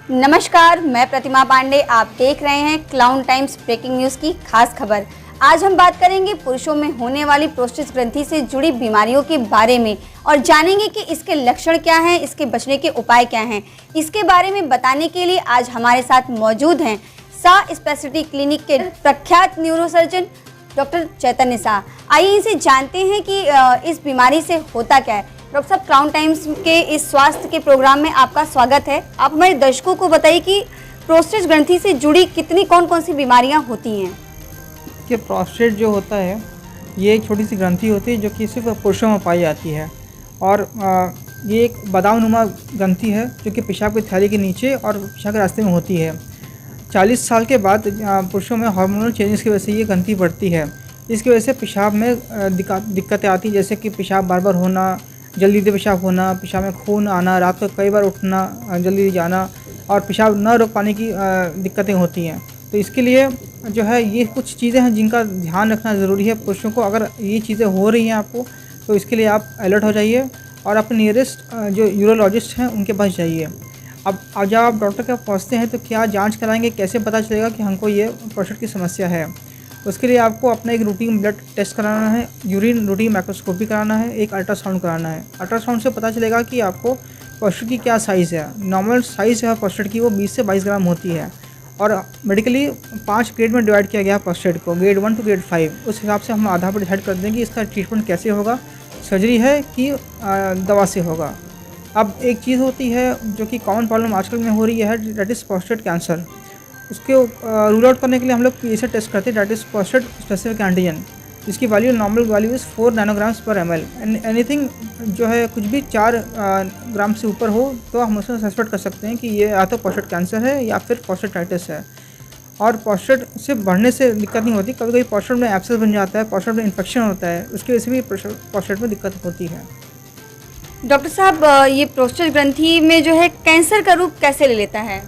नमस्कार, मैं प्रतिमा पांडे। आप देख रहे हैं क्लाउन टाइम्स ब्रेकिंग न्यूज़ की खास खबर। आज हम बात करेंगे पुरुषों में होने वाली प्रोस्टेट ग्रंथि से जुड़ी बीमारियों के बारे में और जानेंगे कि इसके लक्षण क्या हैं, इसके बचने के उपाय क्या हैं। इसके बारे में बताने के लिए आज हमारे साथ मौजूद हैं सा स्पेशलिटी क्लिनिक के प्रख्यात न्यूरोसर्जन डॉक्टर चैतन्य शाह। आइए इनसे जानते हैं कि इस बीमारी से होता क्या है। डॉक्टर साहब, क्लाउन टाइम्स के इस स्वास्थ्य के प्रोग्राम में आपका स्वागत है। आप हमारे दर्शकों को बताइए कि प्रोस्टेट ग्रंथि से जुड़ी कितनी कौन कौन सी बीमारियां होती हैं। कि प्रोस्टेट जो होता है ये एक छोटी सी ग्रंथि होती है जो कि सिर्फ पुरुषों में पाई जाती है और ये एक बादाम-नुमा ग्रंथि है जो कि पेशाब की थैली के नीचे और पेशाब के रास्ते में होती है। 40 साल के बाद पुरुषों में हार्मोनल चेंजेस की वजह से ये ग्रंथि बढ़ती है। इसकी वजह से पेशाब में दिक्कतें आती हैं, जैसे कि पेशाब बार बार होना, जल्दी पेशाब होना, पेशाब में खून आना, रात को कई बार उठना, जल्दी जाना और पेशाब न रोक पाने की दिक्कतें होती हैं। तो इसके लिए जो है ये कुछ चीज़ें हैं जिनका ध्यान रखना ज़रूरी है पुरुषों को। अगर ये चीज़ें हो रही हैं आपको तो इसके लिए आप अलर्ट हो जाइए और अपने नियरेस्ट जो यूरोलॉजिस्ट हैं उनके पास जाइए। अब जब आप डॉक्टर के पास पहुँचते हैं तो क्या जांच कराएंगे, कैसे पता चलेगा कि हमको ये प्रोस्टेट की समस्या है। उसके लिए आपको अपना एक रूटीन ब्लड टेस्ट कराना है, यूरिन रूटीन माइक्रोस्कोपी कराना है, एक अल्ट्रासाउंड कराना है। अल्ट्रासाउंड से पता चलेगा कि आपको प्रोस्टेट की क्या साइज़ है। नॉर्मल साइज़ है प्रोस्टेट की वो 20 से 22 ग्राम होती है और मेडिकली 5 ग्रेड में डिवाइड किया गया प्रोस्टेट को, ग्रेड 1 टू ग्रेड 5। उस हिसाब से हम आधार पर डिसाइड कर देंगे इसका ट्रीटमेंट कैसे होगा, सर्जरी है कि दवा से होगा। अब एक चीज़ होती है जो कि कॉमन प्रॉब्लम आजकल में हो रही है, दैट इज़ प्रोस्टेट कैंसर। उसके रूल आउट करने के लिए हम लोग PSA टेस्ट करते हैं, that is prostate specific antigen. इसकी value normal value is 4 nanograms per ml and anything जो है कुछ भी 4 ग्राम से ऊपर हो तो हम उसमें सस्पेक्ट कर सकते हैं कि ये या तो प्रोस्टेट कैंसर है या फिर प्रोस्टेटाइटिस है। और प्रोस्टेट से बढ़ने से दिक्कत नहीं होती, कभी कभी प्रोस्टेट में एब्सेस बन जाता है, प्रोस्टेट में इन्फेक्शन होता है, उसकी वजह से भी प्रोस्टेट में दिक्कत होती है। डॉक्टर साहब, ये प्रोस्टेट ग्रंथि में जो है कैंसर का रूप कैसे ले लेता है?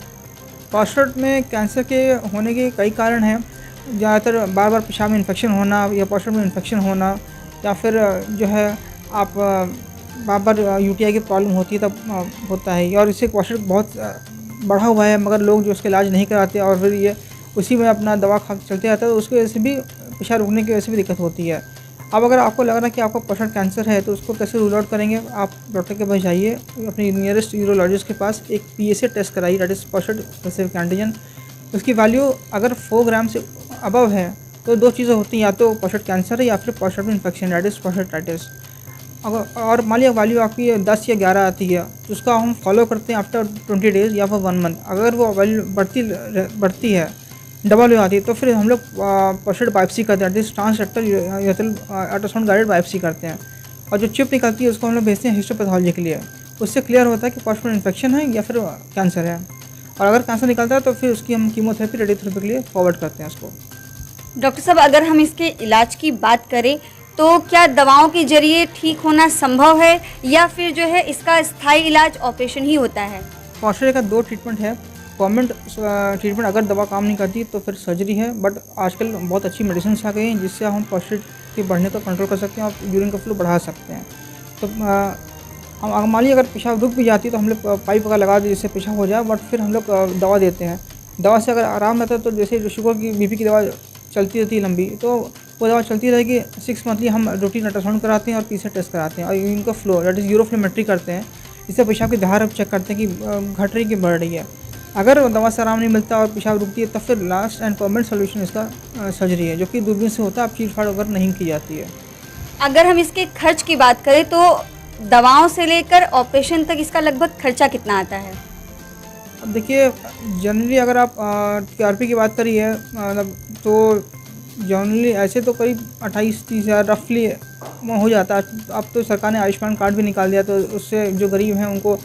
प्रोस्टेट में कैंसर के होने के कई कारण हैं। ज़्यादातर बार बार पेशाब में इन्फेक्शन होना या प्रोस्टेट में इन्फेक्शन होना या फिर जो है आप बार बार UTI की प्रॉब्लम होती है तब होता है। और इससे प्रोस्टेट बहुत बढ़ा हुआ है मगर लोग जो उसका इलाज नहीं कराते और फिर ये उसी में अपना दवा खा चलते रहता है, तो उसकी वजह से भी पेशाब रुकने की वजह से भी दिक्कत होती है। अब अगर आपको लग रहा है कि आपको प्रोस्टेट कैंसर है तो उसको कैसे रूल आउट करेंगे, आप डॉक्टर के पास जाइए, अपने नियरेस्ट यूरोलॉजिस्ट के पास एक PSA टेस्ट कराइए, that is prostate specific antigen. उसकी वैल्यू अगर 4 ग्राम से अबव है तो 2 चीज़ें होती हैं, या तो प्रोस्टेट कैंसर है या फिर प्रोस्टेट में इन्फेक्शन, दैट इज़ प्रोस्टेटाइटिस। अगर और मान लिया वैल्यू आपकी 10 या 11 आती है तो उसका हम फॉलो करते हैं आफ्टर 20 डेज़ या फिर 1 मंथ। अगर वो वैल्यू बढ़ती है, डबल हो आती है, तो फिर हम लोग प्रोस्टेट बायोप्सी करते हैं, जिस ट्रांसरेक्टल अल्ट्रासाउंड गाइडेड बायोप्सी करते हैं और जो चिप निकलती है उसको हम लोग भेजते हैं हिस्टोपैथोलॉजी के लिए। उससे क्लियर होता है कि प्रोस्टेट इन्फेक्शन है या फिर कैंसर है। और अगर कैंसर निकलता है तो फिर उसकी हम कीमोथेरेपी, रेडियोथेरेपी के लिए फॉरवर्ड करते हैं उसको। डॉक्टर साहब, अगर हम इसके इलाज की बात करें तो क्या दवाओं के जरिए ठीक होना संभव है या फिर जो है इसका स्थायी इलाज ऑपरेशन ही होता है? प्रोस्टेट का 2 ट्रीटमेंट है। गवर्नमेंट ट्रीटमेंट अगर दवा काम नहीं करती तो फिर सर्जरी है, बट आजकल बहुत अच्छी मेडिसिन आ गई हैं जिससे हम प्रोस्टेट के बढ़ने को कंट्रोल कर सकते हैं और यूरिन का फ्लो बढ़ा सकते हैं। तो हम मान लीजिए अगर पेशाब रुक भी जाती है तो हम लोग पाइप वगैरह लगा दें जिससे पेशाब हो जाए, बट फिर हम लोग दवा देते हैं। दवा से अगर आराम रहता है तो जैसे शुगर की BP की दवा चलती रहती है लंबी, तो वो दवा चलती रहेगी। 6 मंथली हम रूटीन अल्ट्रासाउंड कराते हैं और PSA टेस्ट कराते हैं और यूरिन का फ्लो, दैट इज़ यूरोफ्लोमेट्री करते हैं। इससे पेशाब की धार चेक करते हैं कि घट रही कि बढ़ रही है। अगर दवा से आराम नहीं मिलता और पेशाब रुकती है तब फिर लास्ट एंड परमानेंट सोल्यूशन इसका सर्जरी है, जो कि दूरबीन से होता है, अब चीर-फाड़ वगैरह नहीं की जाती है। अगर हम इसके खर्च की बात करें तो दवाओं से लेकर ऑपरेशन तक इसका लगभग खर्चा कितना आता है? अब देखिए, जनरली अगर आप TRP की बात करिए मतलब तो जनरली ऐसे तो करीब 28-30 हज़ार रफली हो जाता है। अब तो सरकार ने आयुष्मान कार्ड भी निकाल दिया, तो उससे जो गरीब हैं उनको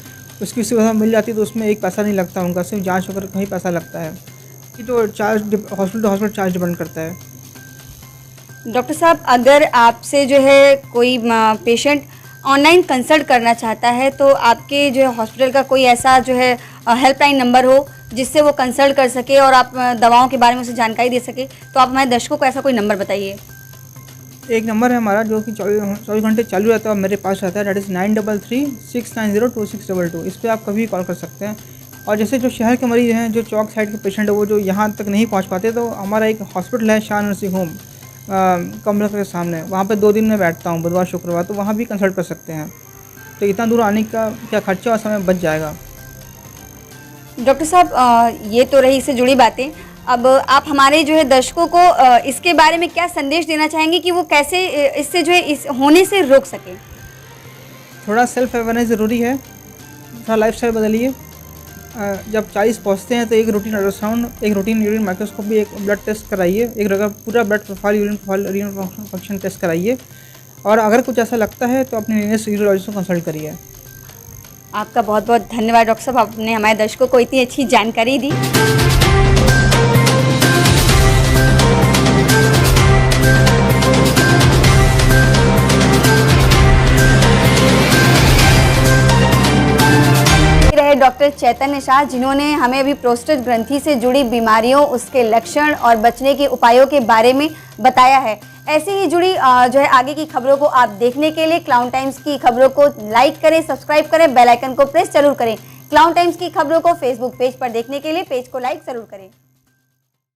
उसकी सुविधा मिल जाती है, तो उसमें एक पैसा नहीं लगता उनका, सिर्फ जांच वगैरह का ही पैसा लगता है। ये तो charge hospital to hospital charge depend करता है। डॉक्टर साहब, अगर आपसे जो है कोई पेशेंट ऑनलाइन कंसल्ट करना चाहता है तो आपके जो है हॉस्पिटल का कोई ऐसा जो है हेल्पलाइन नंबर हो जिससे वो कंसल्ट कर सके और आप दवाओं के बारे में उसे जानकारी दे सके, तो आप हमारे दर्शकों को ऐसा कोई नंबर बताइए। एक नंबर है हमारा जो कि 24 घंटे चालू रहता है और मेरे पास रहता है, दैट इज़ 9336902622। इस पर आप कभी कॉल कर सकते हैं। और जैसे जो शहर के मरीज़ हैं, जो चौक साइड के पेशेंट है, वो जो यहाँ तक नहीं पहुँच पाते, तो हमारा एक हॉस्पिटल है शाह नर्सिंग होम कमला के सामने, वहाँ पे 2 दिन में बैठता हूँ, बुधवार शुक्रवार, तो वहाँ भी कंसल्ट कर सकते हैं। तो इतना दूर आने का क्या खर्चा और समय बच जाएगा। डॉक्टर साहब, ये तो रही इससे जुड़ी बातें। अब आप हमारे जो है दर्शकों को इसके बारे में क्या संदेश देना चाहेंगे कि वो कैसे इससे जो है इस होने से रोक सकें? थोड़ा सेल्फ अवेयरनेस ज़रूरी है, थोड़ा लाइफस्टाइल बदलिए। जब 40 पहुँचते हैं तो एक रूटीन अल्ट्रासाउंड, एक रूटीन यूरिन माइक्रोस्कोपी, एक ब्लड टेस्ट कराइए, एक जगह पूरा blood profile, urine profile, urine function test कराइए। और अगर कुछ ऐसा लगता है तो अपने नियरेस्ट यूरोलॉजिस्ट को कंसल्ट करिए। आपका बहुत बहुत धन्यवाद डॉक्टर साहब, आपने हमारे दर्शकों को इतनी अच्छी जानकारी दी। रहे डॉक्टर चैतन्य शाह, जिन्होंने हमें अभी प्रोस्टेट ग्रंथि से जुड़ी बीमारियों, उसके लक्षण और बचने के उपायों के बारे में बताया है। ऐसे ही जुड़ी जो है आगे की खबरों को आप देखने के लिए क्लाउन टाइम्स की खबरों को लाइक करें, सब्सक्राइब करें, बेल आइकन को प्रेस जरूर करें। क्लाउन टाइम्स की खबरों को फेसबुक पेज पर देखने के लिए पेज को लाइक जरूर करें।